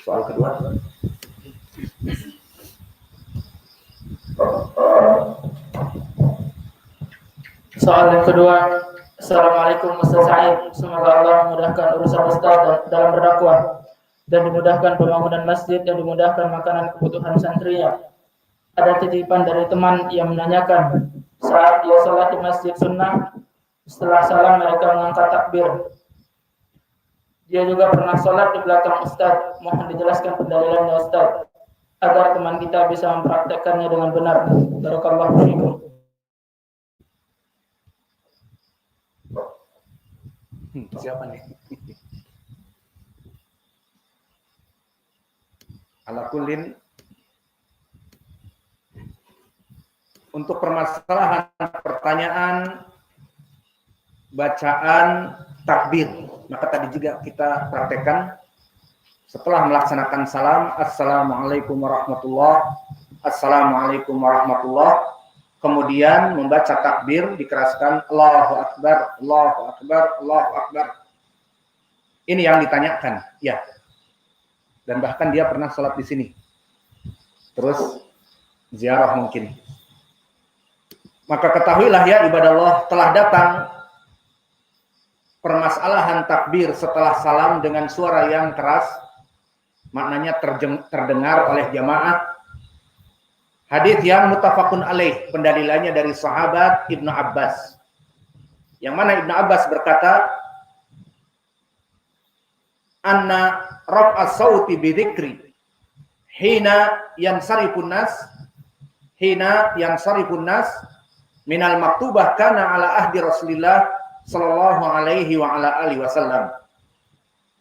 Soal kedua. Soal yang kedua, Assalamualaikum Ustaz Said. Semoga Allah memudahkan urusan Ustaz dalam berdakwah dan dimudahkan pembangunan masjid dan dimudahkan makanan kebutuhan santrinya. Ada titipan dari teman yang menanyakan, saat dia sholat di masjid sunnah, setelah salam mereka mengangkat takbir. Dia juga pernah sholat di belakang Ustaz. Mohon dijelaskan pendalilannya Ustaz, agar teman kita bisa mempraktekkannya dengan benar. Barakallahu fiikum. Siapa nih? Ala kullin, untuk permasalahan pertanyaan bacaan takbir, maka tadi juga kita praktekkan setelah melaksanakan salam, assalamualaikum warahmatullah, assalamualaikum warahmatullah, kemudian membaca takbir, dikeraskan Allahu Akbar, Allahu Akbar, Allahu Akbar. Ini yang ditanyakan, ya. Dan bahkan dia pernah sholat di sini. Terus ziarah mungkin. Maka ketahuilah ya ibadah Allah, telah datang permasalahan takbir setelah salam dengan suara yang keras, maknanya terdengar oleh jamaah. Hadis yang muttafaqun alaih, pendalilannya dari sahabat Ibnu Abbas. Yang mana Ibnu Abbas berkata, anna raf'as sauti bi dzikri hina yansarifun nas minal maktubah kana ala ahdi Rasulillah sallallahu alaihi wa ala alihi wasallam.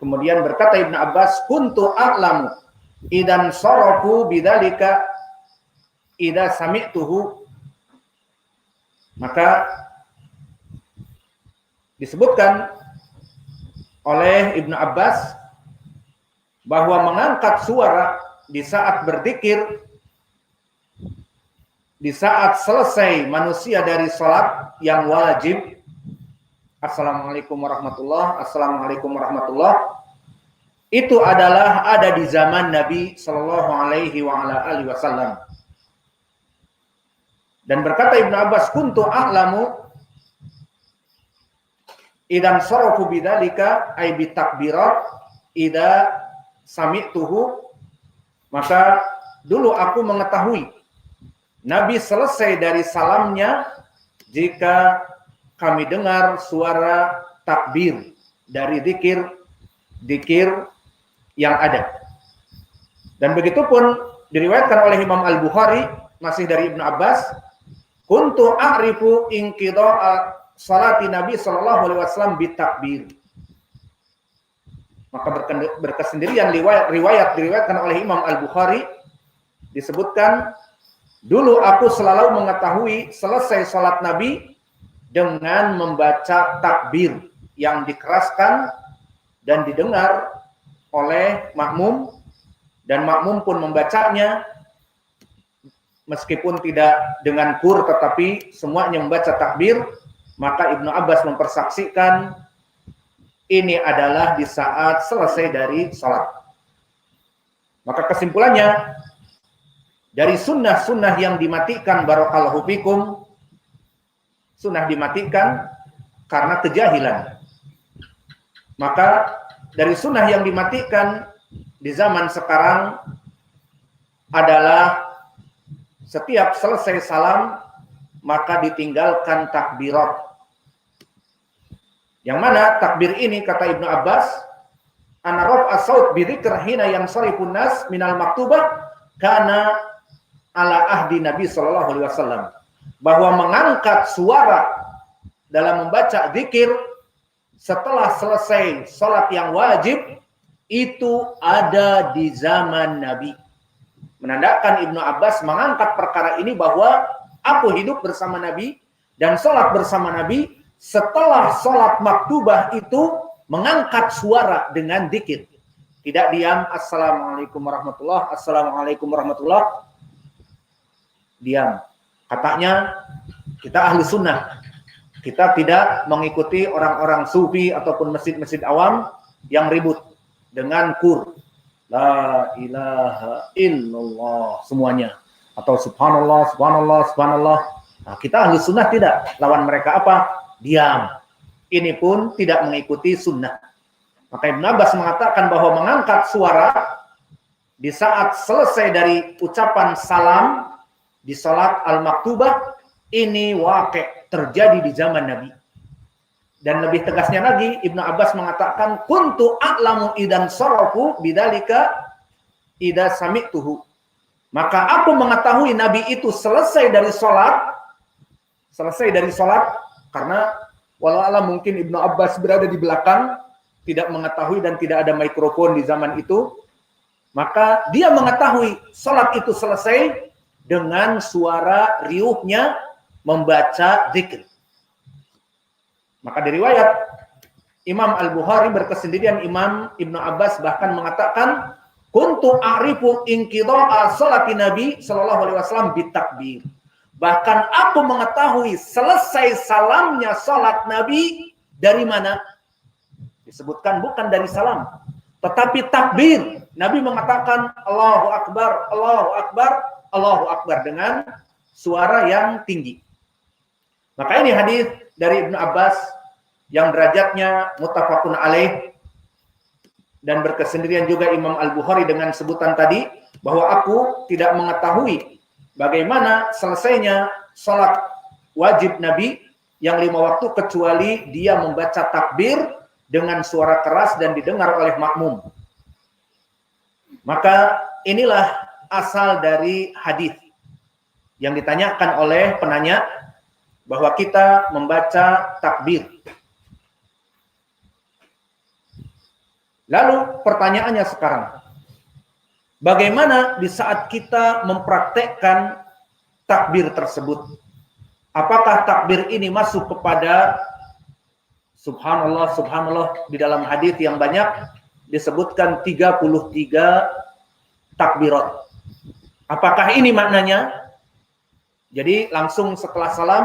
Kemudian berkata Ibnu Abbas, kuntu a'lamu idan sarafu bidzalika idza sami'tuhu. Maka disebutkan oleh Ibnu Abbas bahwa mengangkat suara di saat berzikir, di saat selesai manusia dari salat yang wajib, assalamualaikum warahmatullah, assalamualaikum warahmatullah, itu adalah ada di zaman Nabi sallallahu alaihi wa ala alihi wasallam. Dan berkata Ibnu Abbas, kuntu a'lamu idan sarafu bidzalika ay bitakbirat idza sami'tuhu. Maka dulu aku mengetahui Nabi selesai dari salamnya jika kami dengar suara takbir dari zikir yang ada. Dan begitu pun diriwayatkan oleh Imam Al-Bukhari masih dari Ibnu Abbas, kuntu a'rifu inqida'a salati Nabi sallallahu alaihi wasallam bitakbir. Maka berkesendirian riwayat diriwayatkan oleh Imam Al-Bukhari, disebutkan, dulu aku selalu mengetahui selesai salat Nabi dengan membaca takbir yang dikeraskan dan didengar oleh makmum, dan makmum pun membacanya meskipun tidak dengan kur tetapi semuanya membaca takbir. Maka Ibnu Abbas mempersaksikan ini adalah di saat selesai dari salat. Maka kesimpulannya, dari sunnah-sunnah yang dimatikan, barakallahu fikum, sunnah dimatikan karena kejahilan. Maka dari sunnah yang dimatikan di zaman sekarang adalah setiap selesai salam maka ditinggalkan takbirat. Yang mana takbir ini kata Ibnu Abbas, ana raf'as saut bi dzikr hina yansarifun nas minal maktubah kana ala ahdi Nabi sallallahu alaihi wasallam. Bahwa mengangkat suara dalam membaca zikir setelah selesai salat yang wajib itu ada di zaman Nabi. Menandakan Ibnu Abbas mengangkat perkara ini bahwa aku hidup bersama Nabi dan salat bersama Nabi. Setelah sholat maktubah itu mengangkat suara dengan zikir, tidak diam assalamualaikum warahmatullah, assalamualaikum warahmatullah, diam. Katanya kita ahli sunnah, kita tidak mengikuti orang-orang sufi ataupun masjid-masjid awam yang ribut dengan kur. La ilaha illallah semuanya, atau subhanallah, subhanallah, subhanallah. Nah, kita ahli sunnah tidak. Lawan mereka apa? Diam. Ini pun tidak mengikuti sunnah. Maka Ibnu Abbas mengatakan bahwa mengangkat suara di saat selesai dari ucapan salam di salat al-maktubah ini waqi' terjadi di zaman Nabi. Dan lebih tegasnya lagi, Ibnu Abbas mengatakan, kuntu a'lamu idan sarafu bidzalika idza sami'tuhu. Maka aku mengetahui Nabi itu selesai dari salat, karena walau alam mungkin Ibnu Abbas berada di belakang, tidak mengetahui dan tidak ada mikrofon di zaman itu, maka dia mengetahui salat itu selesai dengan suara riuhnya membaca zikir. Maka dari riwayat Imam Al-Bukhari berkesendirian Imam Ibnu Abbas bahkan mengatakan kuntu a'rifu inqidha'a salati Nabi sallallahu alaihi wasallam bitakbir. Bahkan aku mengetahui selesai salamnya salat Nabi dari mana? Disebutkan bukan dari salam, tetapi takbir. Nabi mengatakan Allahu Akbar, Allahu Akbar, Allahu Akbar dengan suara yang tinggi. Maka ini hadis dari Ibnu Abbas yang derajatnya muttafaqun alaih dan berkesendirian juga Imam Al-Bukhari dengan sebutan tadi bahwa aku tidak mengetahui bagaimana selesainya salat wajib Nabi yang 5 waktu kecuali dia membaca takbir dengan suara keras dan didengar oleh makmum. Maka inilah asal dari hadis yang ditanyakan oleh penanya bahwa kita membaca takbir. Lalu pertanyaannya sekarang, bagaimana di saat kita mempraktekkan takbir tersebut? Apakah takbir ini masuk kepada subhanallah, subhanallah? Di dalam hadis yang banyak disebutkan 33 takbirat. Apakah ini maknanya? Jadi langsung setelah salam,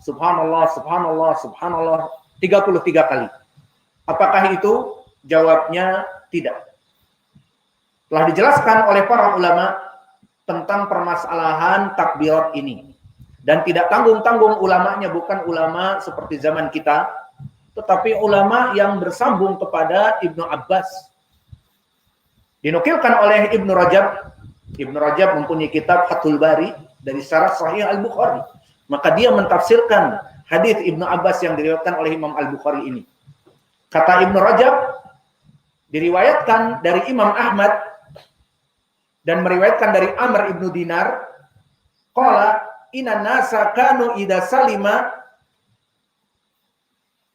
subhanallah, subhanallah, subhanallah 33 kali. Apakah itu? Jawabnya tidak. Telah dijelaskan oleh para ulama tentang permasalahan takbirat ini. Dan tidak tanggung-tanggung ulamanya bukan ulama seperti zaman kita, tetapi ulama yang bersambung kepada Ibnu Abbas. Dinukilkan oleh Ibnu Rajab. Ibnu Rajab mempunyai kitab Fathul Bari dari Syarah Sahih Al-Bukhari. Maka dia mentafsirkan hadis Ibnu Abbas yang diriwayatkan oleh Imam Al-Bukhari ini. Kata Ibnu Rajab, diriwayatkan dari Imam Ahmad dan meriwayatkan dari Amr ibnu Dinar, qala inna nasa kanu idza salima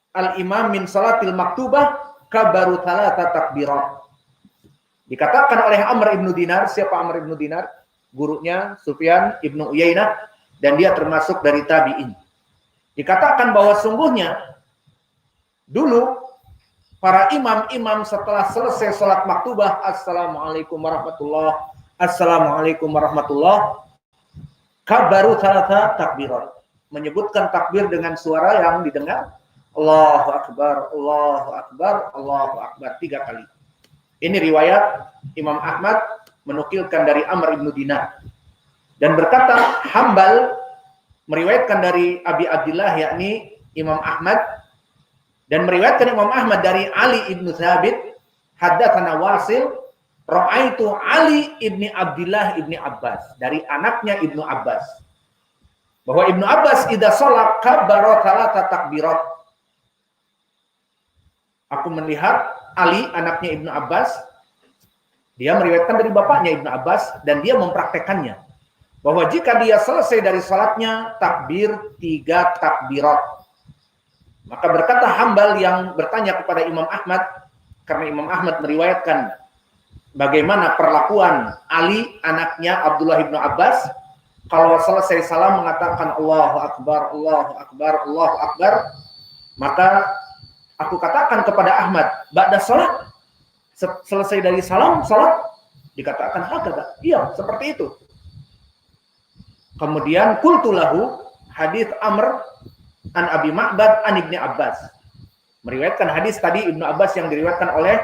al-imam min salatil maktubah kabaru thalatha takbirat. Dikatakan oleh Amr ibnu Dinar, siapa Amr ibnu Dinar? Gurunya Sufyan ibnu Uyainah dan dia termasuk dari tabi'in. Dikatakan bahwa sungguhnya dulu para imam-imam setelah selesai salat maktubah, assalamualaikum warahmatullah, assalamualaikum warahmatullah, kabaru thalatha takbirat, menyebutkan takbir dengan suara yang didengar, Allahu Akbar, Allahu Akbar, Allahu Akbar 3 kali. Ini riwayat Imam Ahmad menukilkan dari Amr ibnu Dinar dan berkata Hambal meriwayatkan dari Abi Abdillah yakni Imam Ahmad dan meriwayatkan Imam Ahmad dari Ali ibnu Thabit, haddatsana Wasil, ra'aitu Ali ibni Abdillah ibni Abbas, dari anaknya Ibnu Abbas. Bahwa Ibnu Abbas idza shalat kabbara thalatha takbirat. Aku melihat Ali anaknya Ibnu Abbas, dia meriwayatkan dari bapaknya Ibnu Abbas dan dia mempraktekannya. Bahwa jika dia selesai dari salatnya takbir 3 takbirat. Maka berkata Hambal yang bertanya kepada Imam Ahmad, karena Imam Ahmad meriwayatkan bagaimana perlakuan Ali, anaknya Abdullah ibnu Abbas, kalau selesai salam mengatakan Allahu Akbar, Allahu Akbar, Allahu Akbar, maka aku katakan kepada Ahmad, ba'da salat, selesai dari salam, salat, dikatakan hakada, iya, seperti itu. Kemudian qultu lahu, hadits Amr an Abi Ma'bad an Ibni Abbas. Meriwayatkan hadis tadi Ibnu Abbas yang diriwayatkan oleh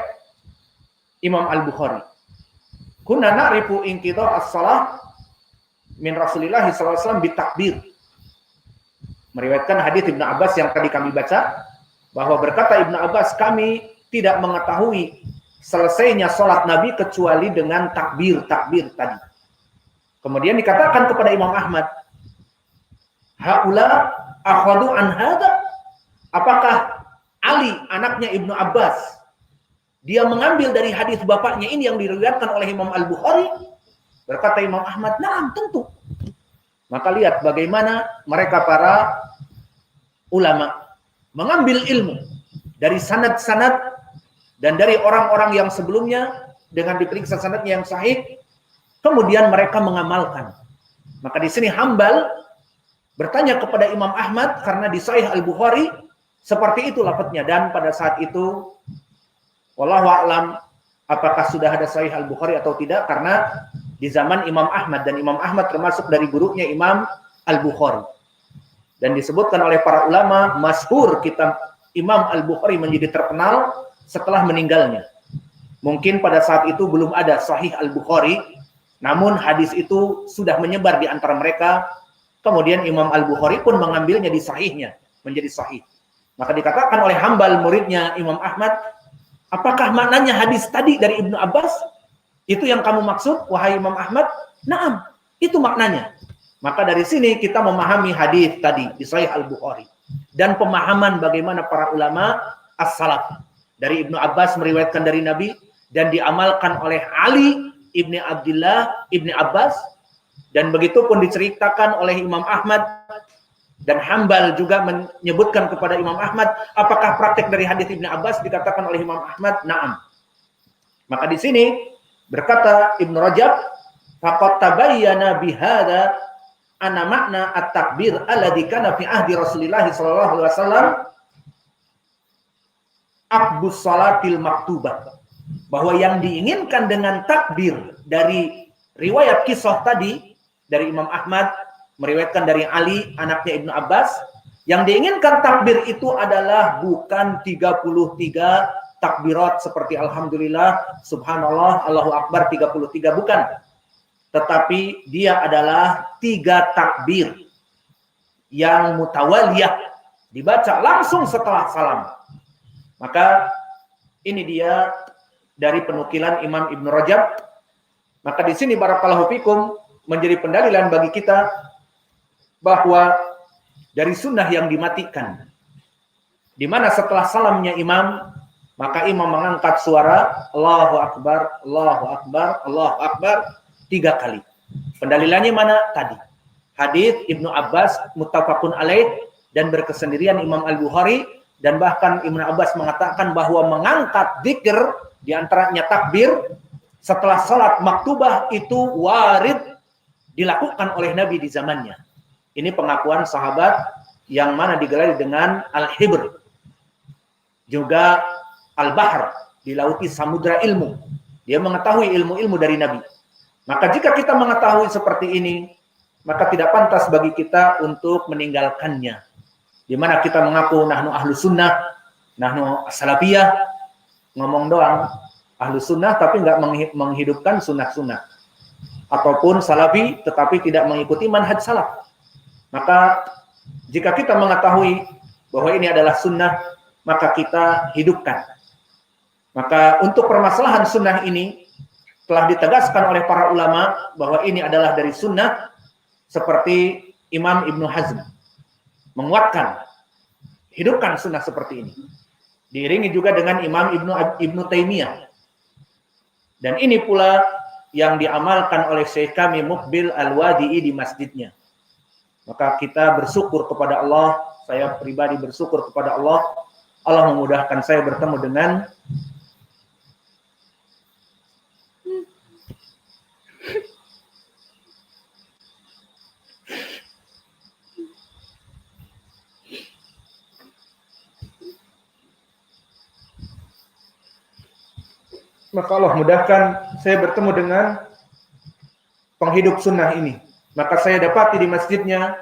Imam Al-Bukhari. kunna na'rifu inqidha as-shalah min Rasulillah sallallahu alaihi wasallam bitakbir. Meriwayatkan hadis Ibnu Abbas yang tadi kami baca, bahwa berkata Ibnu Abbas, kami tidak mengetahui selesainya salat Nabi kecuali dengan takbir tadi. Kemudian dikatakan kepada Imam Ahmad, haula akhadu an hada? Apakah Ali anaknya Ibnu Abbas dia mengambil dari hadis bapaknya ini yang diriwayatkan oleh Imam Al-Bukhari? Berkata Imam Ahmad, "Na'am, tentu." Maka lihat bagaimana mereka para ulama mengambil ilmu dari sanad-sanad dan dari orang-orang yang sebelumnya dengan diperiksa sanadnya yang sahih, kemudian mereka mengamalkan. Maka di sini Hambal bertanya kepada Imam Ahmad karena di Sahih Al-Bukhari seperti itu lafadznya, dan pada saat itu wallahu a'lam apakah sudah ada Sahih Al-Bukhari atau tidak, karena di zaman Imam Ahmad, dan Imam Ahmad termasuk dari gurunya Imam Al-Bukhari. Dan disebutkan oleh para ulama, masyhur kitab Imam Al-Bukhari menjadi terkenal setelah meninggalnya. Mungkin pada saat itu belum ada Sahih Al-Bukhari, namun hadis itu sudah menyebar di antara mereka. Kemudian Imam Al-Bukhari pun mengambilnya di sahihnya menjadi sahih. Maka dikatakan oleh Hambal, muridnya Imam Ahmad, apakah maknanya hadis tadi dari Ibnu Abbas? Itu yang kamu maksud, wahai Imam Ahmad? Naam, itu maknanya. Maka dari sini kita memahami hadis tadi di Sahih Al-Bukhari. Dan pemahaman bagaimana para ulama as-salaf. Dari Ibnu Abbas meriwayatkan dari Nabi, dan diamalkan oleh Ali ibni Abdullah ibni Abbas. Dan begitu pun diceritakan oleh Imam Ahmad. Dan Hambal juga menyebutkan kepada Imam Ahmad, apakah praktek dari hadis Ibnu Abbas? Dikatakan oleh Imam Ahmad, na'am. Maka di sini berkata Ibnu Rajab, faqad tabayyana bihadza anna makna at-takbir alladzi kana fi ahdi Rasulillah sallallahu alaihi wasallam aqbus salatil maktubah. Bahwa yang diinginkan dengan takbir dari riwayat kisah tadi dari Imam Ahmad meriwayatkan dari Ali anaknya Ibnu Abbas, yang diinginkan takbir itu adalah bukan 33 takbirat seperti alhamdulillah, subhanallah, Allahu akbar 33, bukan. Tetapi dia adalah 3 takbir yang mutawaliyah, dibaca langsung setelah salam. Maka ini dia dari penukilan Imam Ibnu Rajab. Maka di sini barakallahu fikum menjadi pendalilan bagi kita bahwa dari sunnah yang dimatikan, di mana setelah salamnya imam, maka imam mengangkat suara Allahu Akbar, Allahu Akbar, Allahu Akbar 3 kali. Pendalilannya mana? Tadi hadis Ibnu Abbas muttafaqun alaih, dan berkesendirian Imam Al-Bukhari, dan bahkan Ibnu Abbas mengatakan bahwa mengangkat zikir di antaranya takbir setelah salat maktubah itu warid dilakukan oleh Nabi di zamannya. Ini pengakuan sahabat yang mana digelari dengan Al-Hibr. Juga Al-Bahr, dilauti samudra ilmu. Dia mengetahui ilmu-ilmu dari Nabi. Maka jika kita mengetahui seperti ini, maka tidak pantas bagi kita untuk meninggalkannya. Di mana kita mengaku nahnu ahlu sunnah, nahnu as-salafiyah, ngomong doang ahlu sunnah tapi nggak menghidupkan sunnah-sunnah. Ataupun salafi tetapi tidak mengikuti manhaj salaf. Maka jika kita mengetahui bahwa ini adalah sunnah, maka kita hidupkan. Maka untuk permasalahan sunnah ini telah ditegaskan oleh para ulama bahwa ini adalah dari sunnah, seperti Imam Ibnu Hazm menguatkan, hidupkan sunnah seperti ini. Diiringi juga dengan Imam Ibnu Taimiyah. Dan ini pula yang diamalkan oleh Syekh kami Muqbil Al-Wadi'i di masjidnya. Maka kita bersyukur kepada Allah, saya pribadi bersyukur kepada Allah, Allah memudahkan saya bertemu dengan maka Allah mudahkan saya bertemu dengan penghidup sunnah ini. Maka saya dapati di masjidnya,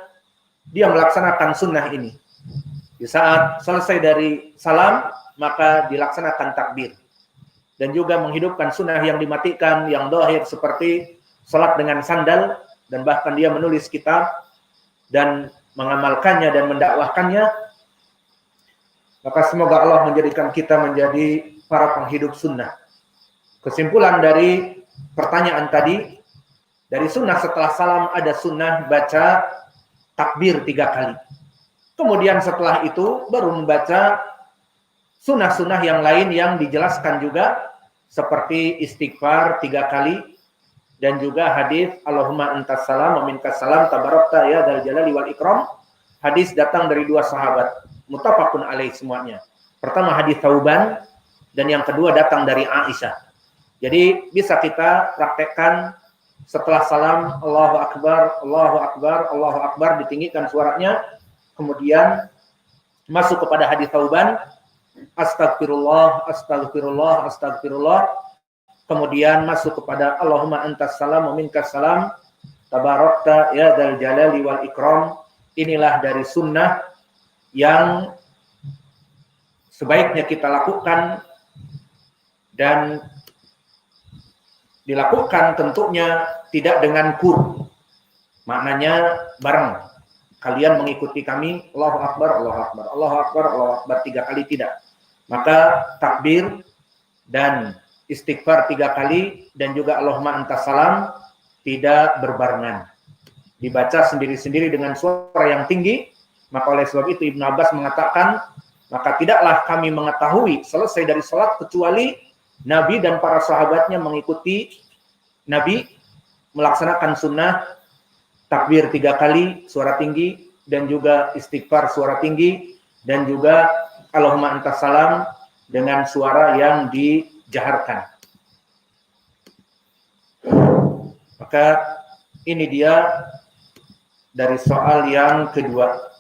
dia melaksanakan sunnah ini. Di saat selesai dari salam, maka dilaksanakan takbir. dan juga menghidupkan sunnah yang dimatikan, yang dohir seperti salat dengan sandal, dan bahkan dia menulis kitab dan mengamalkannya dan mendakwahkannya. Maka semoga Allah menjadikan kita menjadi para penghidup sunnah. Kesimpulan dari pertanyaan tadi, dari sunnah setelah salam ada sunnah baca takbir 3 kali. Kemudian setelah itu baru membaca sunnah-sunnah yang lain yang dijelaskan juga, seperti istighfar 3 kali, dan juga hadis Allahumma antas salam wa minkas salam tabarakta ya dzal jalali wal ikram. Hadis datang dari 2 sahabat, muttafaqun alaih semuanya. Pertama hadis Thauban, dan yang kedua datang dari Aisyah. Jadi bisa kita praktekkan setelah salam Allahu Akbar, Allahu Akbar, Allahu Akbar, ditinggikan suaranya, kemudian masuk kepada hadis Thauban, astagfirullah, astagfirullah, astagfirullah, kemudian masuk kepada Allahumma antas salam wa minkas salam tabarakta ya dzal jalali wal ikram. Inilah dari sunnah yang sebaiknya kita lakukan, dan dilakukan tentunya tidak dengan kur, maknanya bareng. Kalian mengikuti kami, Allahu Akbar, Allahu Akbar, Allahu Akbar, Allahu Akbar 3 kali, tidak. Maka takbir dan istighfar 3 kali, dan juga Allahumma antas salam tidak berbarengan. Dibaca sendiri-sendiri dengan suara yang tinggi. Maka oleh sebab itu Ibnu Abbas mengatakan, maka tidaklah kami mengetahui selesai dari salat kecuali Nabi dan para sahabatnya mengikuti Nabi melaksanakan sunnah takbir 3 kali suara tinggi, dan juga istighfar suara tinggi, dan juga Allahumma antas salam dengan suara yang dijaharkan. Maka ini dia dari soal yang kedua.